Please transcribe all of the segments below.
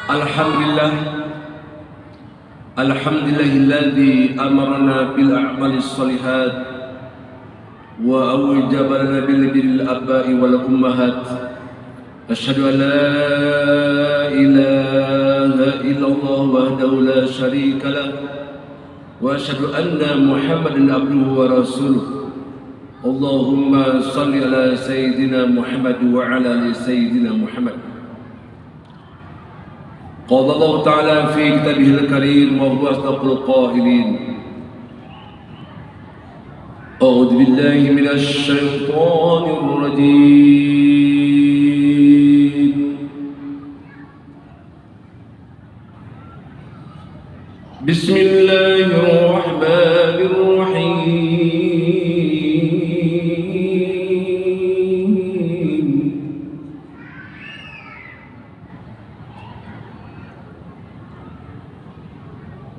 Alhamdulillah, alhamdulillahilladzi amarna bil a'malis shalihat wa awjaba lana bil birril aba'i wal ummahat. Asyhadu an la ilaha illallah wahdahu la syarika lah wa asyhadu anna Muhammadan abduhu wa rasuluh. Allahumma shalli ala sayyidina Muhammad wa ala ali sayyidina Muhammad. قال الله تعالى في كتابه الكريم وهو أصدق القائلين أعوذ بالله من الشيطان الرجيم بسم الله الرحمن الرحيم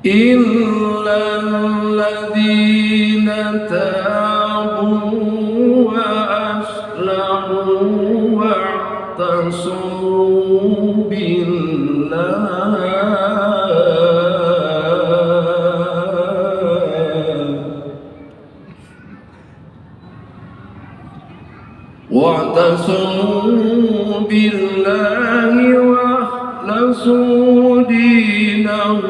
إلا الذين تابوا وأصلحوا واعتصموا بالله وأخلصوا دينهم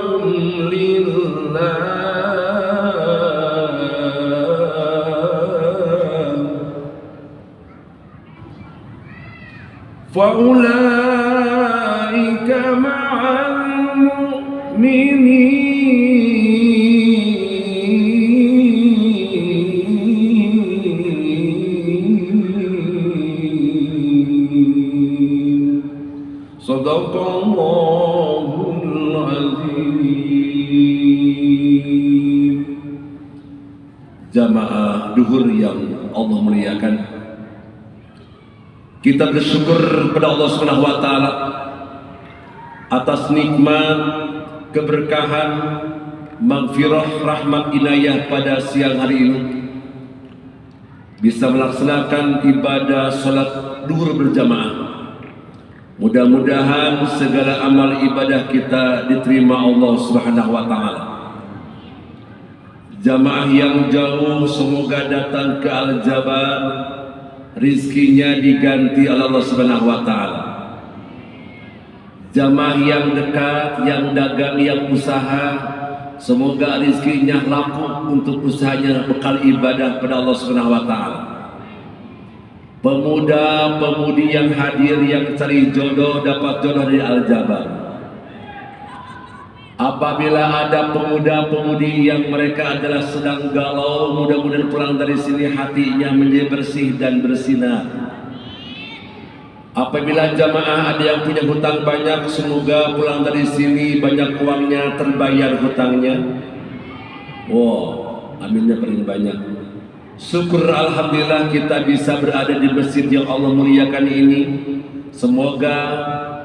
فأولئك مع المؤمنين صدق الله العظيم. Jamaah duhur yang Allah muliakan, kita bersyukur kepada Allah Subhanahu wa taala atas nikmat, keberkahan, maghfirah, rahmat, inayah pada siang hari ini bisa melaksanakan ibadah salat duhur berjamaah. Mudah-mudahan segala amal ibadah kita diterima Allah Subhanahu wa taala. Jamaah yang jauh semoga datang ke Al-Jabar, rizkinya diganti oleh Allah Subhanahu wa taala. Jamaah yang dekat, yang dagang, yang usaha, semoga rizkinya laku untuk usahanya, bekal ibadah pada Allah Subhanahu wa taala. Pemuda-pemudi yang hadir yang cari jodoh dapat jodoh dari Al-Jabar. Apabila ada pemuda-pemudi yang mereka adalah sedang galau, mudah-mudahan pulang dari sini hatinya menjadi bersih dan bersinar. Apabila jamaah ada yang punya hutang banyak, semoga pulang dari sini banyak uangnya terbayar hutangnya. Wow, aminnya paling banyak. Syukur alhamdulillah kita bisa berada di masjid yang Allah muliakan ini. Semoga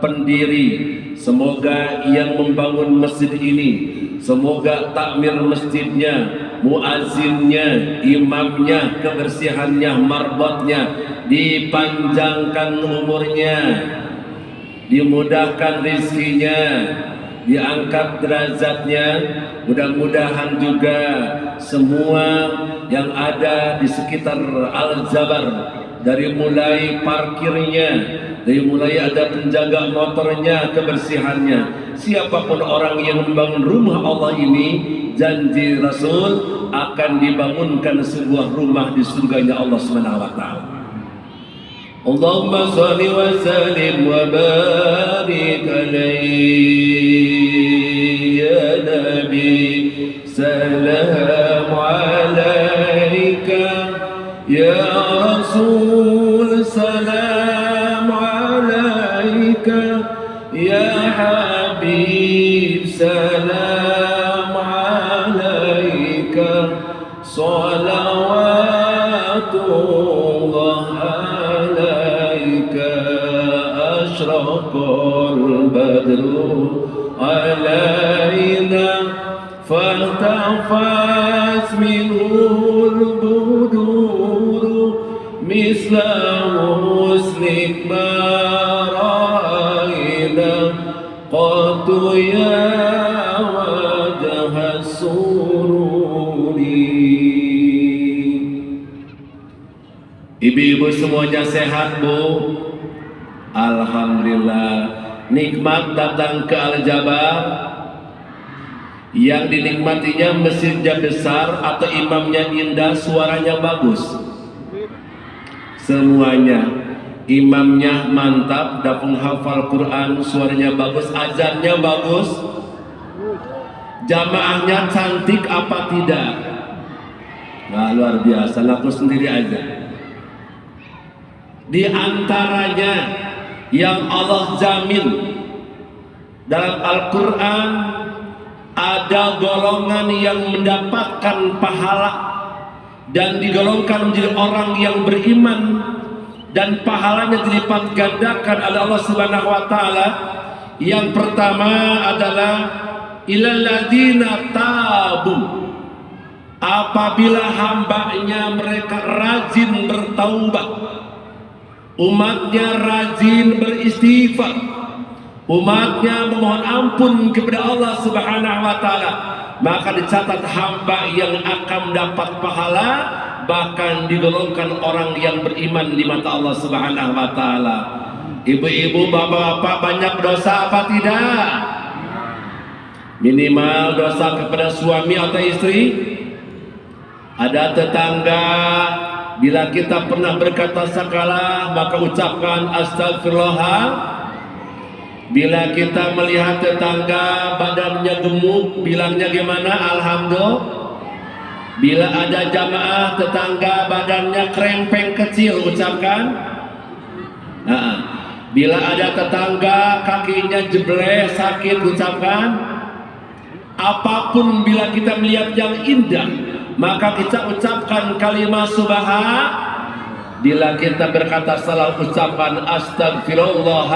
pendiri, semoga yang membangun masjid ini, semoga takmir masjidnya, muazzinnya, imamnya, kebersihannya, marbotnya dipanjangkan umurnya, dimudahkan rizkinya, diangkat derajatnya. Mudah-mudahan juga semua yang ada di sekitar Al-Jabar, dari mulai parkirnya, dari mulai ada penjaga motornya, kebersihannya, siapapun orang yang membangun rumah Allah ini, janji Rasul akan dibangunkan sebuah rumah di surganya Allah Subhanahu wa taala. Allahumma shalli wa sallim wa barik alaihi ya Nabi, salam alaika ya Rasul, salam alaika ya Habib, salam alaika, salawatullah alaika, ashraqal badru alaina, فالتفت منه البدور مثل حسنك ما رأينا qatu ya wajah sururi. Ibu-ibu semuanya sehat, Bu? Alhamdulillah. Nikmat datang ke Al-Jabar. Yang dinikmatinya masjidnya besar atau imamnya indah, suaranya bagus. Semuanya. Imamnya mantap, dapat hafal Quran, suaranya bagus, azannya bagus. Jamaahnya cantik apa tidak? Nah, luar biasa, ngaku sendiri aja. Di antaranya yang Allah jamin dalam Al-Quran, ada golongan yang mendapatkan pahala dan digolongkan menjadi orang yang beriman dan pahalanya dilipat gandakan oleh Allah Subhanahu wa taala. Yang pertama adalah ilal ladzina tabu, apabila hambanya mereka rajin bertaubat, umatnya rajin beristighfar, umatnya memohon ampun kepada Allah Subhanahu wa taala, maka dicatat hamba yang akan mendapat pahala, bahkan digolongkan orang yang beriman di mata Allah Subhanahu wa taala. Ibu-ibu, bapak-bapak, banyak dosa apa tidak? Minimal dosa kepada suami atau istri. Ada tetangga, bila kita pernah berkata salah, maka ucapkan astagfirullah. Bila kita melihat tetangga badannya gemuk, bilangnya gimana? Alhamdulillah. Bila ada jamaah tetangga badannya krempeng kecil, ucapkan. Bila ada tetangga kakinya jebleh sakit, ucapkan. Apapun bila kita melihat yang indah, maka kita ucapkan kalimat subhan. Bila kita berkata salah, ucapkan astagfirullah.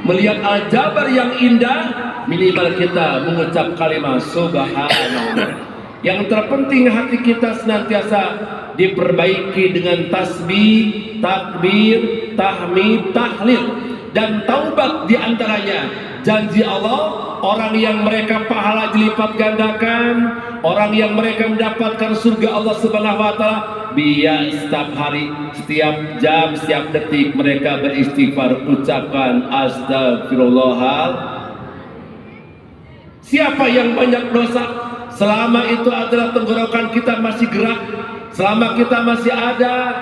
Melihat Al-Jabar yang indah, minimal kita mengucap kalimat subhanallah. Yang terpenting hati kita senantiasa diperbaiki dengan tasbih, takbir, tahmid, tahlil dan taubat. Di antaranya janji Allah, orang yang mereka pahala dilipat gandakan, orang yang mereka mendapatkan surga Allah Subhanahu wa taala. Biar setiap hari, setiap jam, setiap detik mereka beristighfar, ucapkan astagfirullah. Siapa yang banyak dosa, selama itu adalah tenggorokan kita masih gerak, selama kita masih ada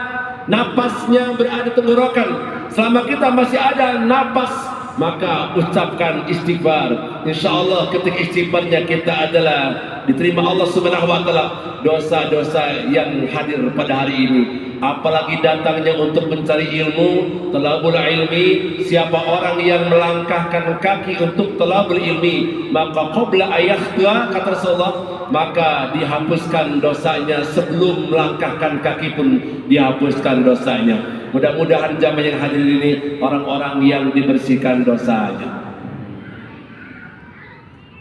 napasnya berada tenggorokan, selama kita masih ada napas, maka ucapkan istighfar. Insya Allah ketika istighfarnya kita adalah diterima Allah Subhanahu wa taala dosa-dosa yang hadir pada hari ini. Apalagi datangnya untuk mencari ilmu, talabul ilmi. Siapa orang yang melangkahkan kaki untuk talabul ilmi, maka qabla ayakhtua, kata Rasulullah, maka dihapuskan dosanya sebelum melangkahkan kaki pun dihapuskan dosanya. Mudah-mudahan jamaah yang hadir ini orang-orang yang dibersihkan dosanya.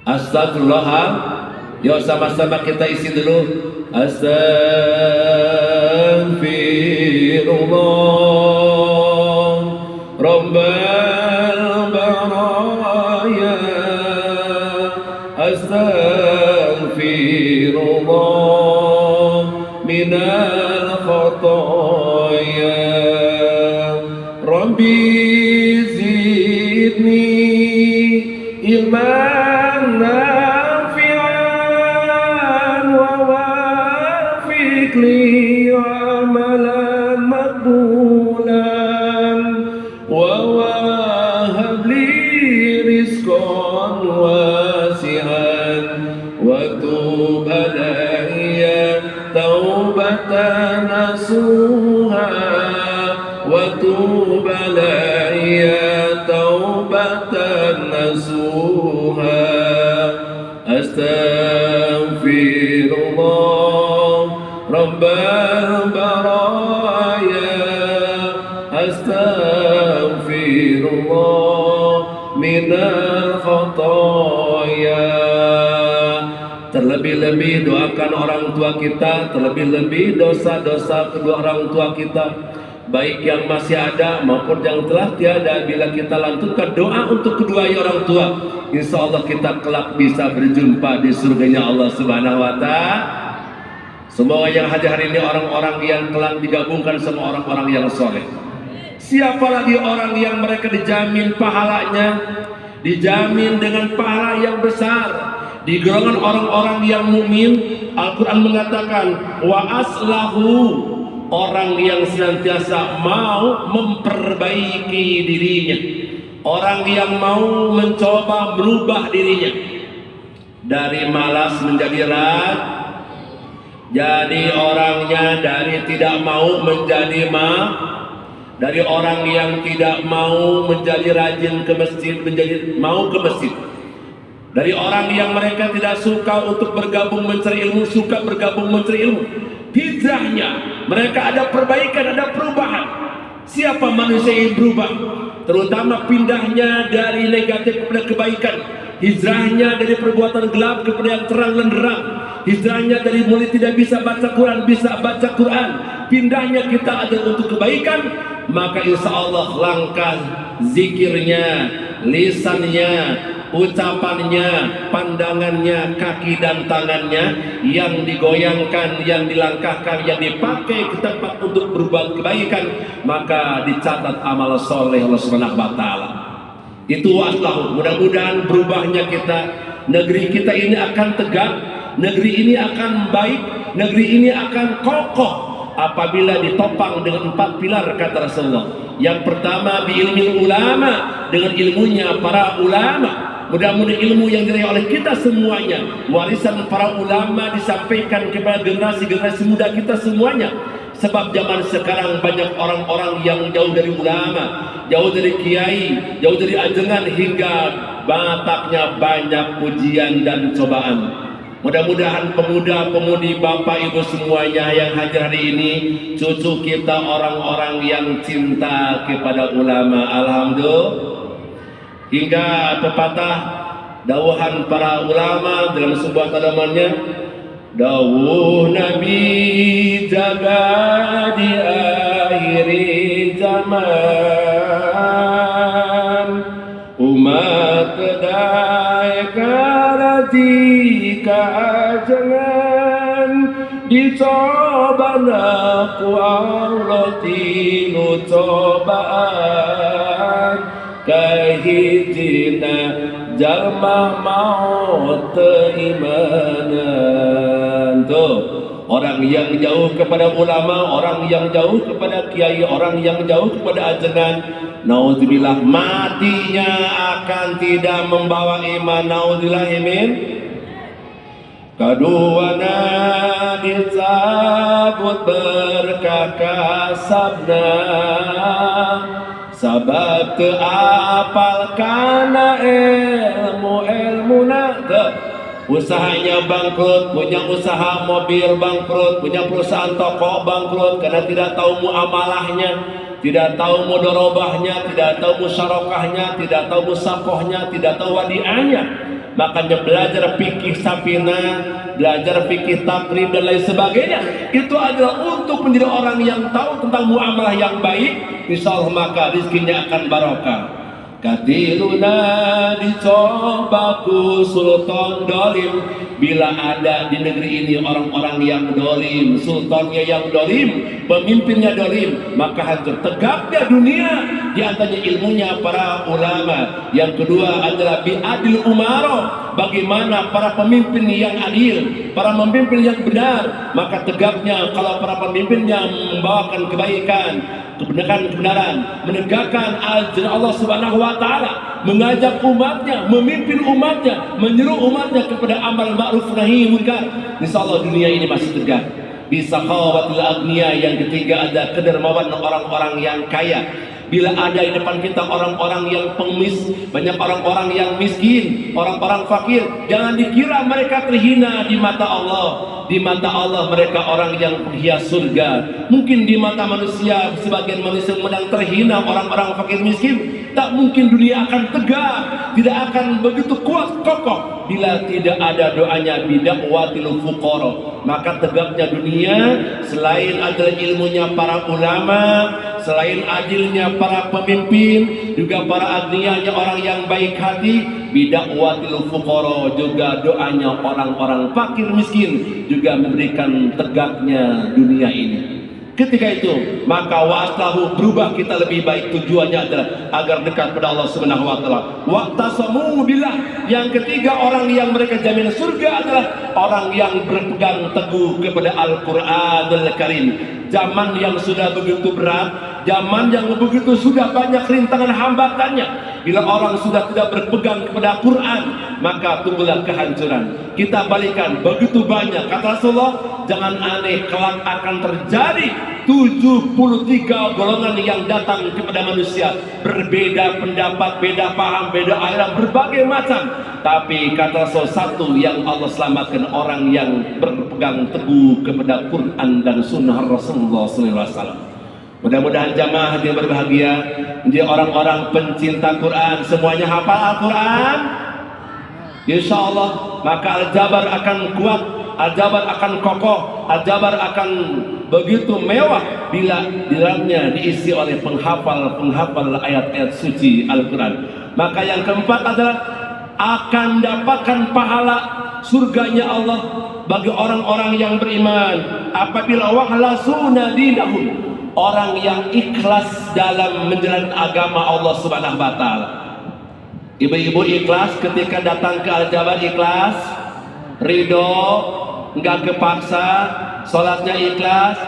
Astagfirullah. Yuk sama-sama kita isi dulu. Astaghfirullah Rabbal baraya. Astaghfirullah minal khataya. Rabbi zidni ilman nafi'an wa wafiq li amalan maqbulan wa wahab li rizqan wasi'an wa tub alayya taubatan nasuha wa tub alayya taubatan nasuha. Astaghfirullah Rabbal baraya. Astaghfirullah minal khataya. Terlebih-lebih doakan orang tua kita, terlebih-lebih dosa-dosa kedua orang tua kita. baik yang masih ada maupun yang telah tiada, bila kita lantunkan doa untuk kedua orang tua, insya Allah kita kelak bisa berjumpa di surganya Allah Subhanahu wa Ta'ala. Semua yang hadir hari ini orang-orang yang kelak digabungkan sama orang-orang yang soleh. Siapa lagi orang yang mereka dijamin pahalanya, dijamin dengan pahala yang besar, di golongan orang-orang yang mukmin. Al-Quran mengatakan wa aslahu, orang yang senantiasa mau memperbaiki dirinya, orang yang mau mencoba merubah dirinya dari malas menjadi rajin, jadi orangnya dari tidak mau menjadi dari orang yang tidak mau menjadi rajin ke masjid menjadi mau ke masjid, dari orang yang mereka tidak suka untuk bergabung mencari ilmu suka bergabung mencari ilmu. Hijrahnya mereka ada perbaikan, ada perubahan. Siapa manusia yang berubah? Terutama pindahnya dari negatif kepada kebaikan, hijrahnya dari perbuatan gelap kepada yang terang dan terang, hijrahnya dari mulai tidak bisa baca Quran bisa baca Quran, pindahnya kita ada untuk kebaikan. Maka insya Allah langkah zikirnya, lisannya, ucapannya, pandangannya, kaki dan tangannya yang digoyangkan, yang dilangkahkan, yang dipakai ke tempat untuk berbuat kebaikan, maka dicatat amal soleh Allah Subhanahu wa Ta'ala. Itu waslahu. Mudah-mudahan berubahnya kita, negeri kita ini akan tegak, negeri ini akan baik, negeri ini akan kokoh apabila ditopang dengan 4 pilar kata Rasulullah. Yang pertama biilmil ulama, dengan ilmunya para ulama. Mudah-mudahan ilmu yang diraih oleh kita semuanya, warisan para ulama, disampaikan kepada generasi-generasi muda kita semuanya. Sebab zaman sekarang banyak orang-orang yang jauh dari ulama, jauh dari kiai, jauh dari ajengan, hingga bataknya banyak ujian dan cobaan. Mudah-mudahan pemuda-pemudi, bapak ibu semuanya yang hadir hari ini, cucu kita orang-orang yang cinta kepada ulama. Alhamdulillah. Hingga pepatah dawuhan para ulama dalam sebuah kalimatnya, dawuh Nabi jaga di akhir zaman, umat kedai karati keajangan, dicoba naku Allah tinu cobaan, kahijina jalma maut imanan. Tuh, orang yang jauh kepada ulama, orang yang jauh kepada kiai, orang yang jauh kepada ajengan, naudzubillah, matinya akan tidak membawa iman. Naudzubillah min. Kaduana disabut berkakasabna, sabab teapal karena ilmu nada. Usahanya bangkrut, punya usaha mobil bangkrut, punya perusahaan toko bangkrut karena tidak tahu muamalahnya, tidak tahu mudorobahnya, tidak tahu musyarakahnya, tidak tahu musakohnya, tidak tahu wadiahnya. Makanya belajar fikih sapina, belajar fikih takrib dan lain sebagainya, itu adalah untuk menjadi orang yang tahu tentang muamalah yang baik. Insyaallah maka rizkinya akan barokah. Katiluna dicobaku sultan dolim, bila ada di negeri ini orang-orang yang dolim, sultannya yang dolim, pemimpinnya dolim, maka hancur tegaknya dunia. Di antaranya ilmunya para ulama. Yang kedua adalah biadil umaro, bagaimana para pemimpin yang adil, para pemimpin yang benar, maka tegaknya kalau para pemimpinnya membawakan kebaikan, kebenaran, menegakkan ajaran Allah Subhanahu wa Ta'ala, mengajak umatnya, memimpin umatnya, menyeru umatnya kepada amal ma'ruf nahi munkar, insyaallah dunia ini masih tegak. Bisa khawatil agniya. Yang ketiga ada kedermawan orang-orang yang kaya. Bila ada di depan kita orang-orang yang pengemis, banyak orang-orang yang miskin, orang-orang fakir, jangan dikira mereka terhina di mata Allah. Di mata Allah mereka orang yang berhias surga. Mungkin di mata manusia, sebagian manusia sedang terhina orang-orang fakir miskin. Tak mungkin dunia akan tegak, tidak akan begitu kuat kokoh bila tidak ada doanya bidakwatil fuqara. Maka tegaknya dunia selain adalah ilmunya para ulama, selain adilnya para pemimpin, juga para agnianya orang yang baik hati, bidakwatil fuqara, juga doanya orang-orang fakir miskin, juga memberikan tegaknya dunia ini. Ketika itu maka waslahu, berubah kita lebih baik, tujuannya adalah agar dekat pada Allah Subhanahu wa taala. Waqtasamu billah, yang ketiga orang yang mereka jamin surga adalah orang yang berpegang teguh kepada Al-Qur'anul Karim. Zaman yang sudah begitu berat, zaman yang begitu sudah banyak rintangan hambatannya. Bila orang sudah tidak berpegang kepada Quran, maka tunggulah kehancuran. Kita balikan begitu banyak, kata Rasulullah, jangan aneh, kelak akan terjadi 73 golongan yang datang kepada manusia, berbeda pendapat, beda paham, beda aliran, berbagai macam. Tapi kata Rasul, satu yang Allah selamatkan, orang yang berpegang teguh kepada Quran dan Sunnah Rasulullah SAW. Mudah-mudahan jamaah yang berbahagia menjadi orang-orang pencinta Quran, semuanya hafal Al-Quran. Insya Allah maka Al-Jabar akan kuat, Al-Jabar akan kokoh, Al-Jabar akan begitu mewah bila di dalamnya diisi oleh penghafal ayat-ayat suci Al-Quran. Maka yang keempat adalah akan dapatkan pahala surganya Allah bagi orang-orang yang beriman apabila wahlasuna dinahum, orang yang ikhlas dalam menjalankan agama Allah Subhanahu wa taala. Ibu-ibu ikhlas ketika datang ke Al-Jabar, ikhlas, ridho, enggak kepaksa, sholatnya ikhlas.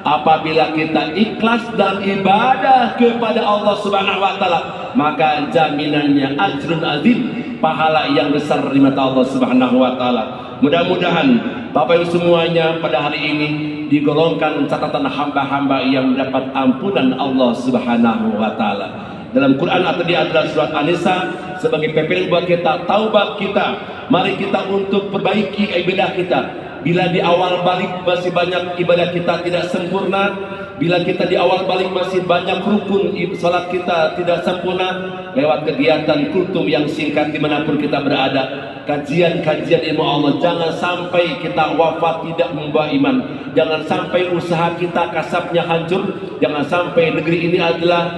Apabila kita ikhlas dan ibadah kepada Allah Subhanahu wa taala, maka jaminannya ajrun azim, pahala yang besar di mata Allah Subhanahu wa taala. Mudah-mudahan Bapak Ibu semuanya pada hari ini digolongkan catatan hamba-hamba yang mendapat ampunan Allah Subhanahu wa taala. Dalam Quran atau di adalah surat An-Nisa sebagai pepeng buat kita, taubat kita. Mari kita untuk perbaiki ibadah kita. Bila di awal balik masih banyak ibadah kita tidak sempurna, bila kita di awal balik masih banyak rukun salat kita tidak sempurna, lewat kegiatan kultum yang singkat dimanapun kita berada, kajian-kajian ilmu Allah, jangan sampai kita wafat tidak membawa iman, jangan sampai usaha kita kasabnya hancur, jangan sampai negeri ini adalah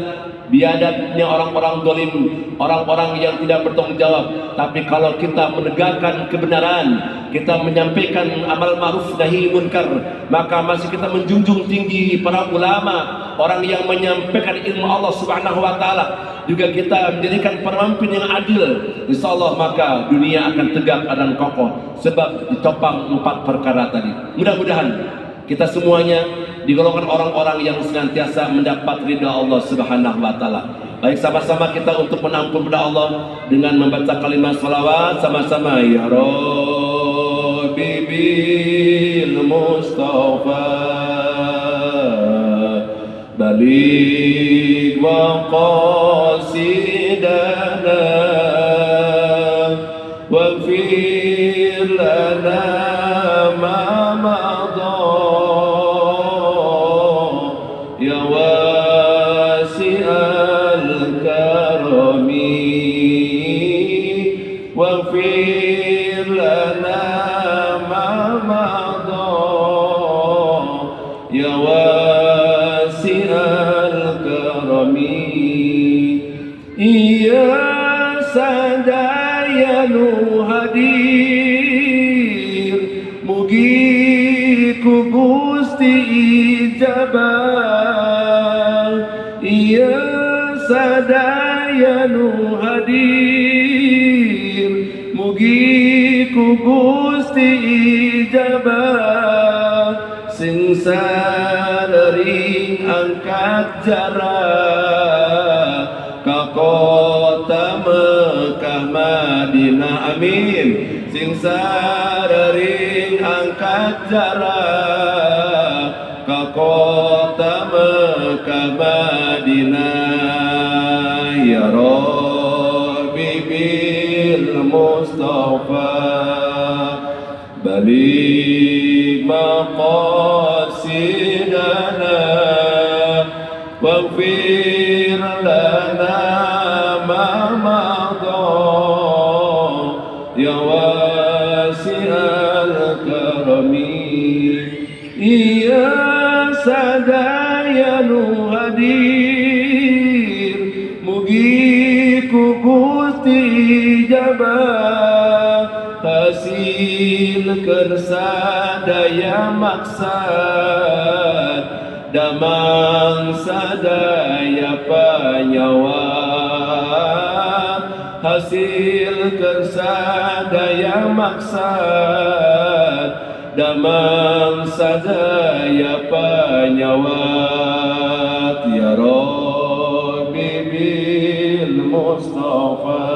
biadabnya orang-orang dolim, orang-orang yang tidak bertanggung jawab. Tapi kalau kita menegakkan kebenaran, kita menyampaikan amal ma'ruf nahi munkar, maka masih kita menjunjung tinggi para ulama, orang yang menyampaikan ilmu Allah Subhanahu wa taala, juga kita menjadikan pemimpin yang adil, insyaallah maka dunia akan tegak dan kokoh sebab ditopang 4 perkara tadi. Mudah-mudahan kita semuanya digolongkan orang-orang yang senantiasa mendapat ridha Allah Subhanahu wa taala. Baik, sama-sama kita untuk menampung kepada Allah dengan membaca kalimat salawat sama-sama. Ya Rabbi bil Mustafa baligh wa qasidana waghfir lana ma madha ya wasi'al karami waghfir lana ma madha ya wasi'al karami ya sadayanu hadir mugi ku Gusti ijabah ya sadayanu hadir mugi ku Gusti ijabah sing sareng angkat jarak ka kota Mekah Madinah, amin. Sing sareng angkat jarak ka kota Mekah Madinah ya Rabbi bil Mustafa baligh maqasidana waghfir lana ma madha ya wasi'al karami ya sadaya sadaya nu hadir, mugi ku Gusti jabah hasil kersadaya maksad, damang sadaya panyawat, hasil kersadaya maksad, damang sadaya panyawat. Ya Rabbi bil Mustafa,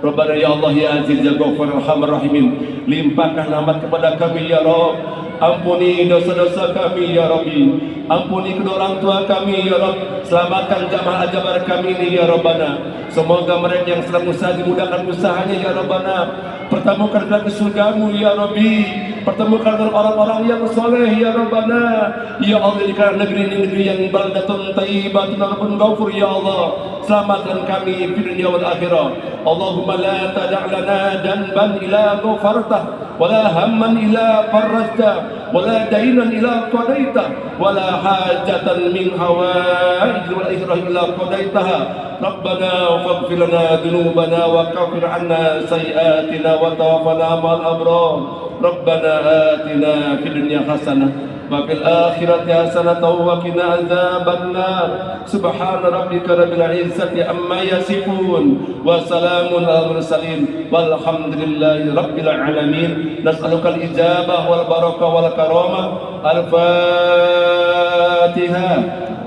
Rabbana ya Allah ya Aziz ya Ghafur Arhamar Rahimin, limpahkan rahmat kepada kami ya Rabb. Ampuni dosa-dosa kami ya Rabbi, ampuni kedua orang tua kami ya Rabb. Selamatkan jamaah Al-Jabar kami ini ya Rabbana. Semoga mereka yang sedang usaha dimudahkan usahanya ya Rabbana. Pertemukan dalam surgamu ya Rabbi, pertemukan dengan orang-orang yang soleh ya Rabbana. Ya Allah, jadikan negeri ini negeri yang baldatun thayyibatun rabbun ghafur ya Allah. Selamatkan kami di dunia wal akhirah. Allahumma la tada' lana danban ila ghafartah, wala hamman ila farajtah, wala dainan ila qadaitah, wala hajatan min hawaij wal akhirah illa qadaitaha. Rabbana faghfir lana dhunubana wa kaffir 'anna sayyi'atina wa tawaffana ma'al abrar. Rabbana atina fid dunya hasanah wa fil akhirati hasanah wa qina adzabannar. Subhana rabbika rabbil izzati amma yasifun wa salamun alal mursalin walhamdulillahi rabbil alamin. Nas'aluka al-ijabah wal barakah wal karamah. Al-Fatihah.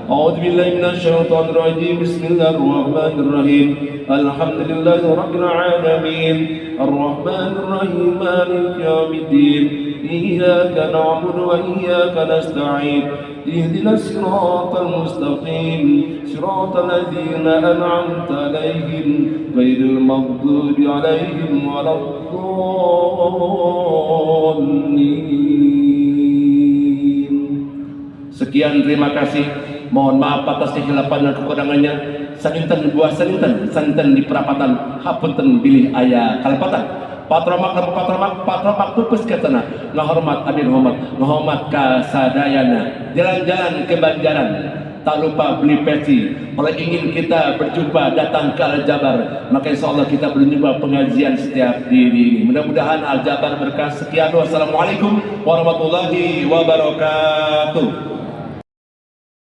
أعوذ بالله من الشيطان الرجيم. بسم الله الرحمن الرحيم. الحمد لله رب العالمين الرحمن الرحيم مالك يوم الدين إياك نعبد وإياك نستعين اهدنا الصراط المستقيم صراط الذين أنعمت عليهم غير المغضوب عليهم ولا الضالين. Sekian, terima kasih. Mohon maaf atas kehilapan dan kekurangannya. Saninten buah santen di perapatan hapunten bilih aya kalepatan. Patromak pupus ketena ngahormat abdi ngahormat kasadayana. Jalan-jalan ke Banjaran, tak lupa beli peci. Kalau ingin kita berjumpa datang ke Al-Jabar, maka insyaallah kita berjumpa pengajian setiap diri ini. Mudah-mudahan Al-Jabar berkah. Sekian, wassalamualaikum warahmatullahi wabarakatuh.